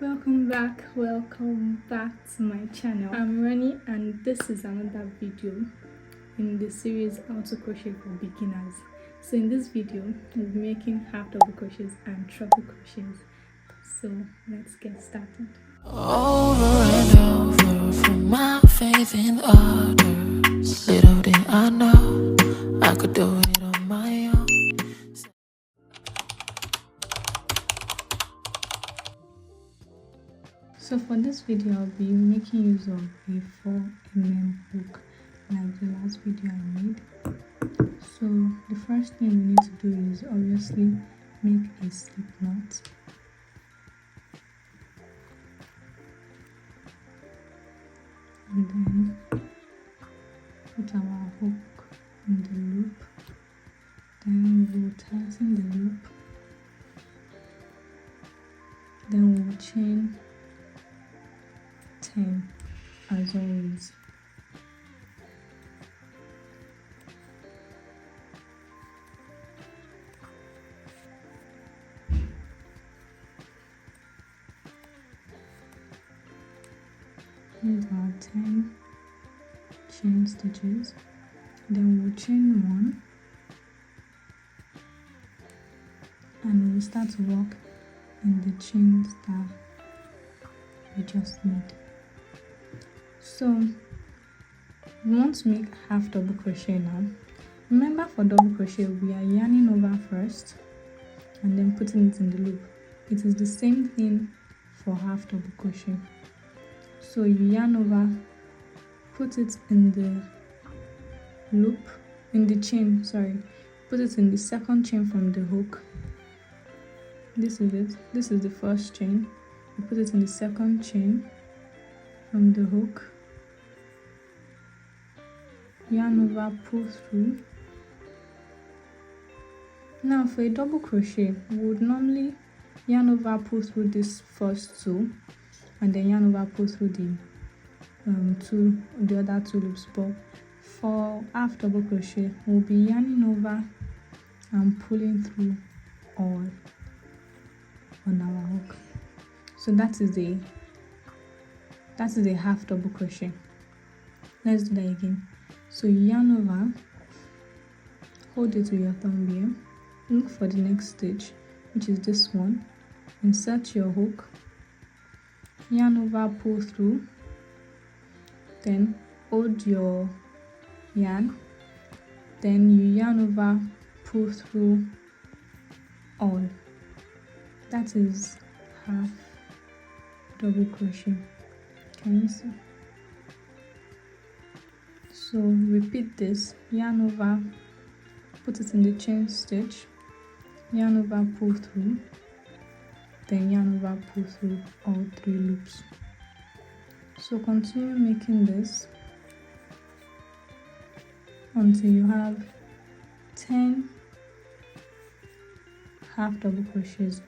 Welcome back to my channel. I'm Ronnie and this is another video in the series How to Crochet for Beginners. So in this video we'll be making half double crochets and treble crochets. So let's get started. Over and over for my faith in others. Little did I know I could do it on my own. So for this video I'll be making use of a 4mm hook like the last video I made. So the first thing we need to do is obviously make a slip knot. And then put our hook in the loop. Then we'll tighten the loop. Then we'll chain 10 as always. Here's our 10 chain stitches. Then we'll chain 1 and we'll start to work in the chains that we just made. So we want to make half double crochet now. Remember, for double crochet we are yarning over first and then putting it in the loop. It is the same thing for half double crochet. So you yarn over, put it in the loop, in the chain, put it in the second chain from the hook. This is it. This is the first chain. You put it in the second chain from the hook. Yarn over, pull through. Now for a double crochet, we would normally yarn over, pull through this first two, and then yarn over, pull through the other two loops. But for half double crochet, we'll be yarning over and pulling through all on our hook. So that is a half double crochet. Let's do that again. So you yarn over, hold it with your thumb here, look for the next stitch, which is this one, insert your hook, yarn over, pull through, then hold your yarn, then you yarn over, pull through all. That is half double crochet. Can you see? So repeat this, yarn over, put it in the chain stitch, yarn over, pull through, then yarn over, pull through all 3 loops. So continue making this until you have 10 half double crochets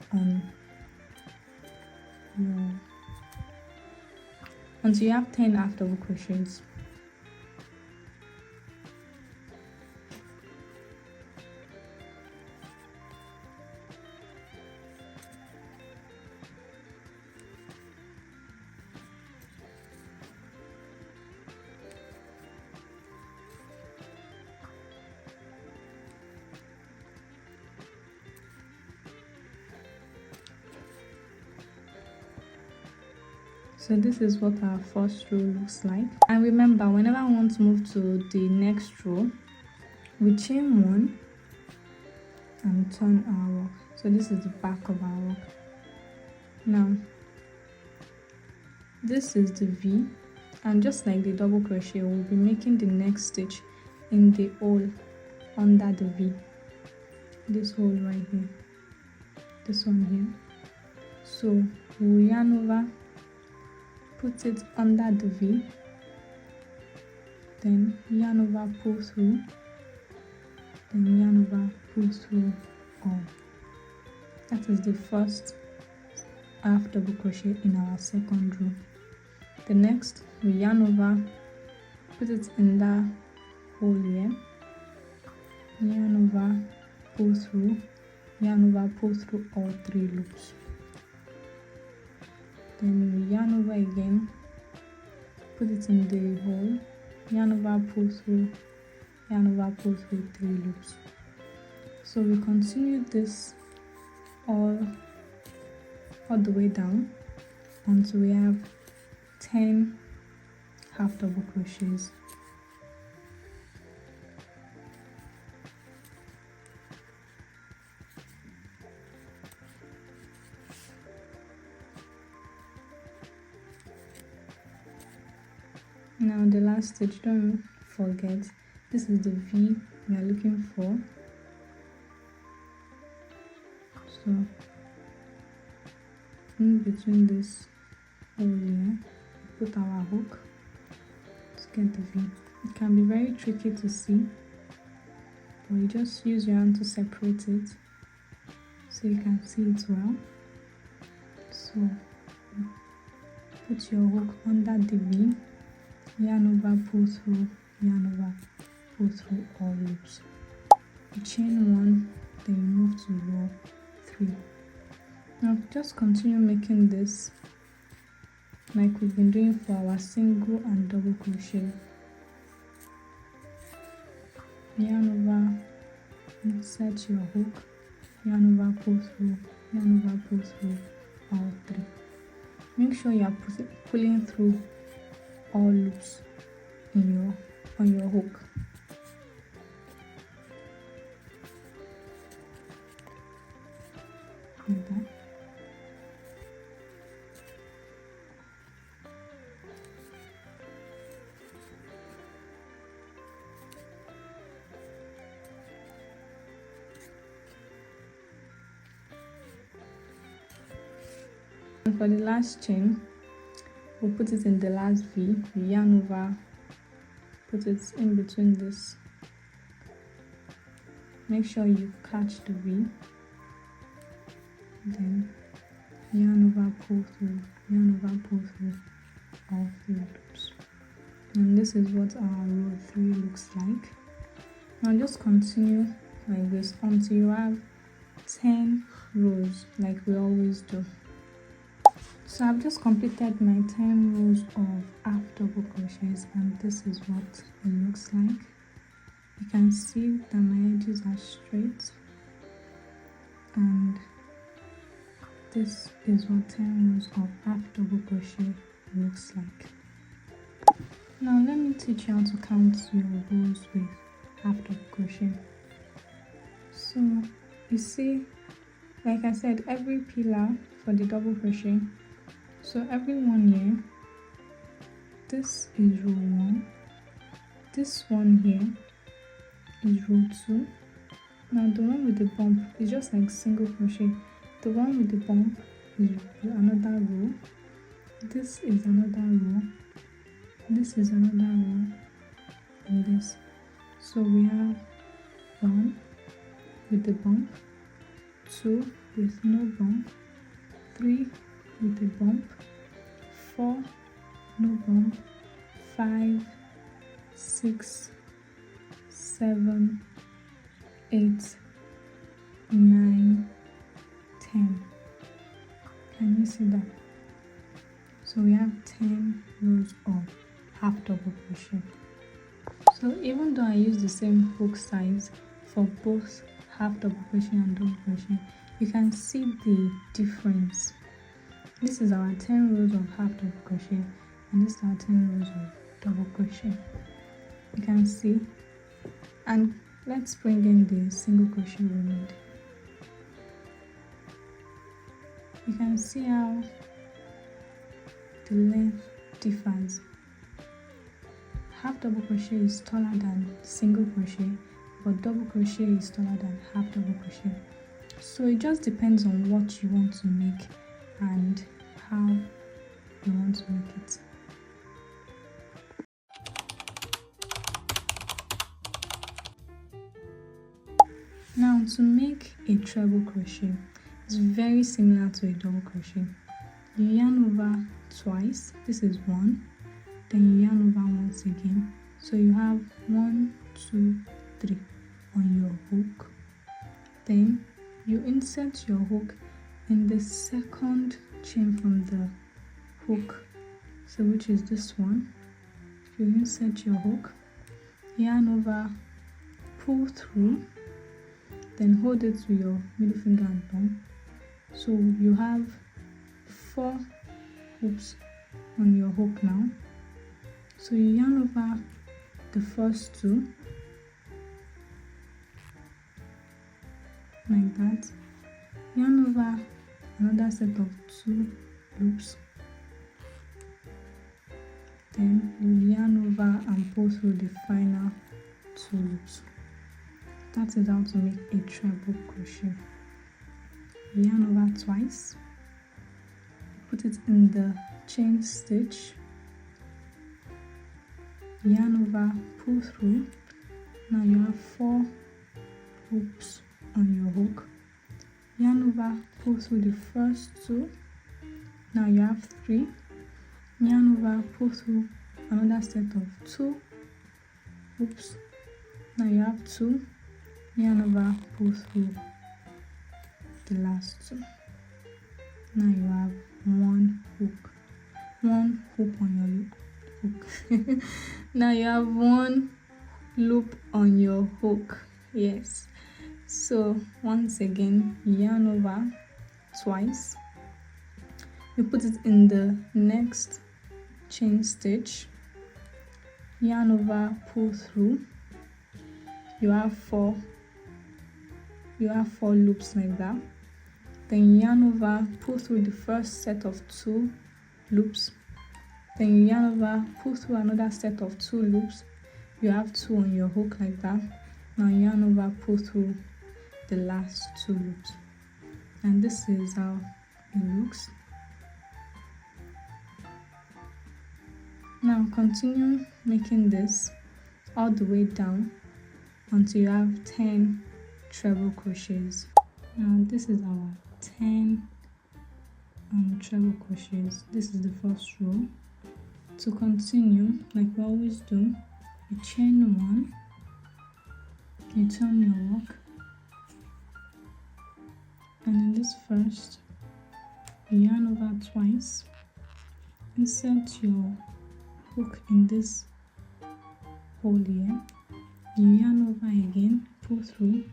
until you have 10 half double crochets. So this is what our first row looks like. And remember, whenever I want to move to the next row, we chain 1 and turn our work. So this is the back of our work. Now this is the V, and just like the double crochet, we'll be making the next stitch in the hole under the V. This hole right here, this one here. So we'll yarn over, put it under the V, then yarn over, pull through, then yarn over, pull through all. That is the first half double crochet in our second row. The next, we yarn over, put it in that hole here, yarn over, pull through, yarn over, pull through all 3 loops. then you yarn over again, put it in the hole, yarn over, pull through, yarn over, pull through 3 loops. So we continue this all the way down until we have 10 half double crochets. Now the last stitch, don't forget, this is the V we are looking for. So in between this hole here, put our hook to get the V. It can be very tricky to see, but you just use your hand to separate it so you can see it well. So put your hook under the V, yarn over, pull through, yarn over, pull through all loops. You chain 1, then you move to row 3. Now just continue making this like we've been doing for our single and double crochet. Yarn over, insert your hook, yarn over, pull through, yarn over, pull through all 3. Make sure you are pulling through all loops on your hook. Like that. And for the last chain, we'll put it in the last V, we yarn over, put it in between this. Make sure you catch the V, then yarn over, pull through, yarn over, pull through all 3 loops. And this is what our row 3 looks like. Now just continue like this until you have 10 rows like we always do. So I've just completed my 10 rows of half double crochets, and this is what it looks like. You can see that my edges are straight, and this is what 10 rows of half double crochet looks like. Now let me teach you how to count your rows with half double crochet. So you see, like I said, every pillar for the double crochet, so every 1 here, this is row 1, this one here is row 2. Now the one with the bump is just like single crochet. The one with the bump is another row, this is another row, this is another row, and this. So we have 1 with the bump, 2 with no bump, 3 with the bump, 4 no bump, 5, 6, 7, 8, 9, 10. Can you see that? So we have 10 rows of half double crochet. So even though I use the same hook size for both half double crochet and double crochet, you can see the difference. This is our 10 rows of half double crochet, and this is our 10 rows of double crochet. You can see. And let's bring in the single crochet we made. You can see how the length differs. Half double crochet is taller than single crochet, but double crochet is taller than half double crochet. So it just depends on what you want to make and how you want to make it. Now to make a treble crochet, it's very similar to a double crochet. You yarn over twice, this is 1, then you yarn over once again. So you have 1, 2, 3 on your hook. Then you insert your hook in the second chain from the hook, so which is this one. You insert your hook, yarn over, pull through, then hold it with your middle finger and thumb. So you have 4 hoops on your hook now. So you yarn over the first 2 like that, yarn over another set of 2 loops, then you yarn over and pull through the final 2 loops. That is how to make a treble crochet. Yarn over twice, put it in the chain stitch, yarn over, pull through. Now you have 4 hoops on your hook, yarn over, pull through the first 2. Now you have 3, yarn over, pull through another set of 2 hoops. Now you have 2, yarn over, pull through the last 2. Now you have 1 hook on your hook. Now you have 1 loop on your hook. Yes. So once again, yarn over twice, you put it in the next chain stitch, yarn over, pull through. You have 4 loops like that. Then yarn over, pull through the first set of 2 loops. Then you yarn over, pull through another set of 2 loops. You have 2 on your hook like that. Now yarn over, pull through the last 2 loops. And this is how it looks. Now continue making this all the way down until you have 10 treble crochets. Now this is our 10 treble crochets. This is the first row. To continue, like we always do, you chain 1, you turn your work, and in this first, you yarn over twice, insert your hook in this hole here, you yarn over again, pull through.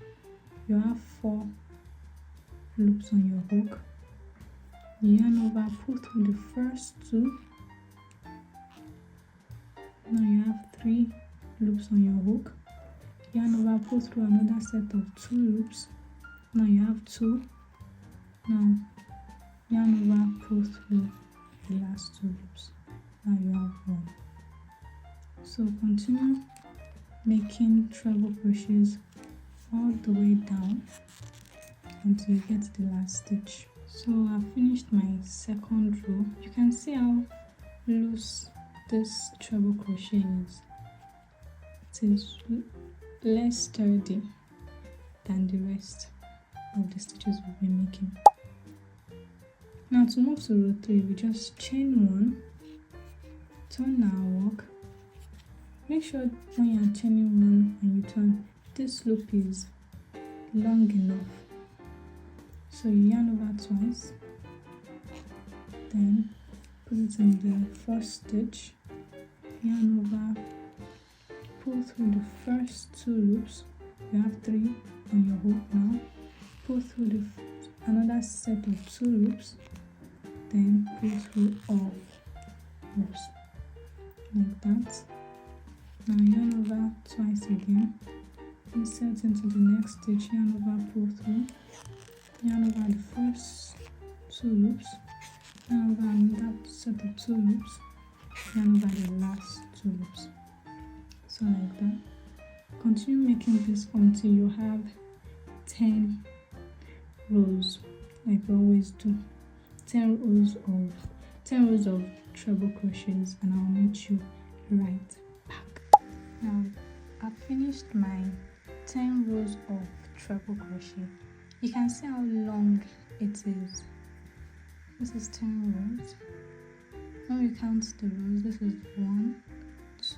You have 4 loops on your hook, you yarn over, pull through the first 2. Now you have 3 loops on your hook, yarn over, pull through another set of 2 loops. Now you have 2. Now yarn over, pull through the last 2 loops. Now you have 1. So continue making treble crochets all the way down until you get to the last stitch. So I've finished my second row. You can see how loose this treble crochet is. It is less sturdy than the rest of the stitches we've been making. Now to move to row 3, we just chain 1, turn our work. Make sure when you're chaining 1 and you turn, this loop is long enough. So you yarn over twice, then put it in the first stitch, yarn over, pull through the first 2 loops. You have 3 on your hook now. Pull through another set of 2 loops, then pull through all loops like that. Now yarn over twice again, insert into the next stitch, yarn over, pull through, yarn over the first 2 loops, yarn over another set of 2 loops, yarn over the last 2 loops. So like that. Continue making this until you have 10 rows, like we always do. 10 rows of treble crochets, and I'll meet you right back. Now I've finished my 10 rows of treble crochet. You can see how long it is. This is 10 rows. When we count the rows, this is 1,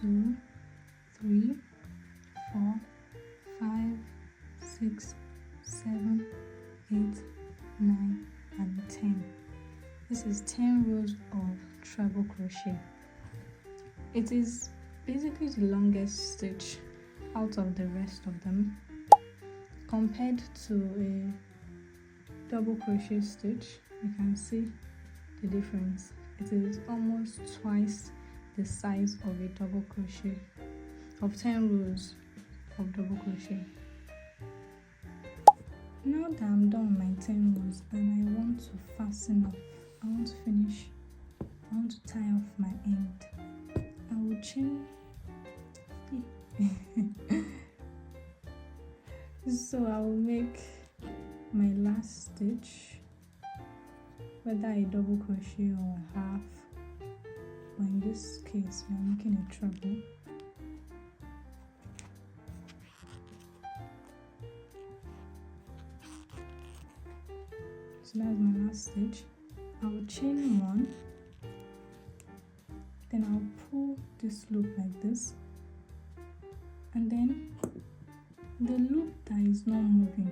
2, 3, 4, 5, 6, 7, 8, 9, and 10. This is 10 rows of treble crochet. It is basically the longest stitch out of the rest of them. Compared to a double crochet stitch, you can see the difference. It is almost twice the size of a double crochet, of 10 rows of double crochet. Now that I'm done with my 10 rows and I want to fasten off, I want to tie off my end, I will chain. So I will make my last stitch, whether a double crochet or a half, or in this case we are making a treble. So that's my last stitch. I will chain one, then I'll pull this loop like this, and then the loop that is not moving,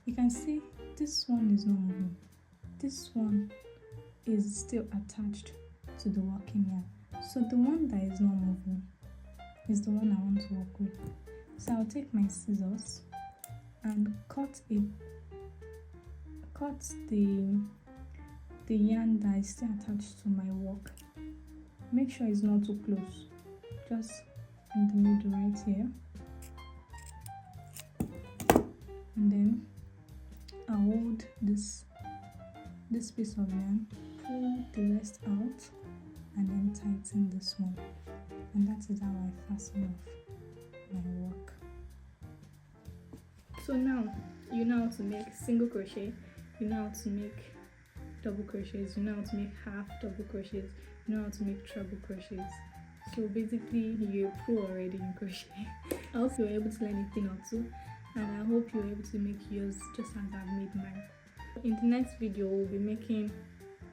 you can see this one is not moving. This one is still attached to the working yarn. So the one that is not moving is the one I want to work with. So I'll take my scissors and cut the yarn that is still attached to my work. Make sure it's not too close, just in the middle right here. And then I'll hold this piece of yarn, pull the rest out, and then tighten this one. And that is how I fasten off my work. So now you know how to make single crochet, you know how to make double crochets, you know how to make half double crochets, you know how to make treble crochets. So basically you're a pro already in crochet. I hope you were able to learn a thing or two, and I hope you're able to make yours just as I've made mine. In the next video we'll be making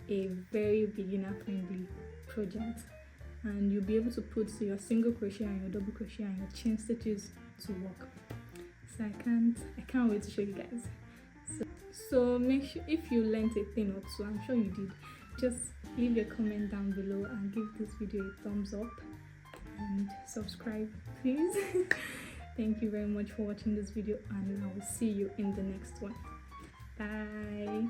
a very beginner friendly project, and you'll be able to put your single crochet and your double crochet and your chain stitches to work. So I can't wait to show you guys. So make sure, if you learned a thing or two, I'm sure you did, just leave a comment down below and give this video a thumbs up and subscribe please. Thank you very much for watching this video, and I will see you in the next one. Bye.